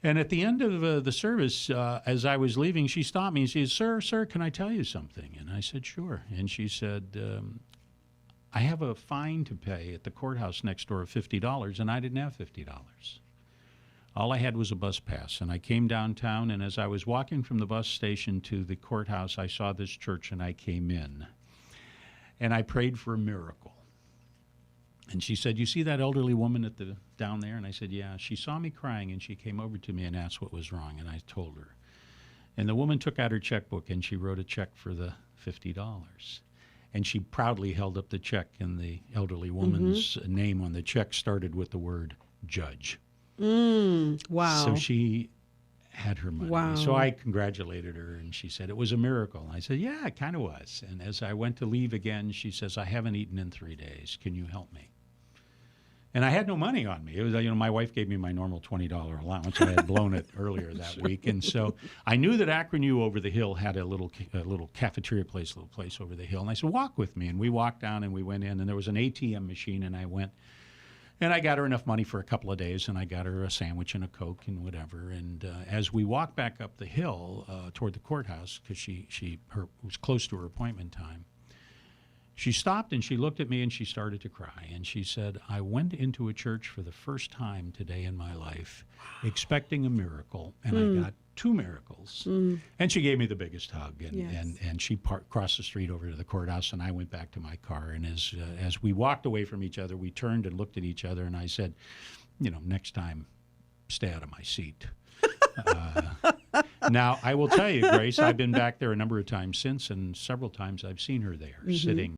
And at the end of the service, as I was leaving, she stopped me and she said, sir, can I tell you something? And I said, sure. And she said, I have a fine to pay at the courthouse next door of $50, and I didn't have $50. All I had was a bus pass, and I came downtown, and as I was walking from the bus station to the courthouse, I saw this church, and I came in. And I prayed for a miracle. And she said, you see that elderly woman down there? And I said, yeah. She saw me crying, and she came over to me and asked what was wrong, and I told her. And the woman took out her checkbook, and she wrote a check for the $50. And she proudly held up the check, and the elderly woman's name on the check started with the word judge. Wow. So she had her money. Wow. So I congratulated her, and she said, it was a miracle. And I said, yeah, it kind of was. And as I went to leave again, she says, I haven't eaten in 3 days. Can you help me? And I had no money on me. It was, my wife gave me my normal $20 allowance. I had blown it earlier that week. And so I knew that Akron U over the hill had a little cafeteria place, little place over the hill. And I said, walk with me. And we walked down and we went in, and there was an ATM machine, and I went. And I got her enough money for a couple of days, and I got her a sandwich and a Coke and whatever. And as we walked back up the hill toward the courthouse, because she was close to her appointment time, she stopped and she looked at me and she started to cry. And she said, I went into a church for the first time today in my life, expecting a miracle, and I got 2 miracles. And she gave me the biggest hug. And she crossed the street over to the courthouse, and I went back to my car. And as we walked away from each other, we turned and looked at each other, and I said, next time, stay out of my seat. Now, I will tell you, Grace, I've been back there a number of times since, and several times I've seen her there sitting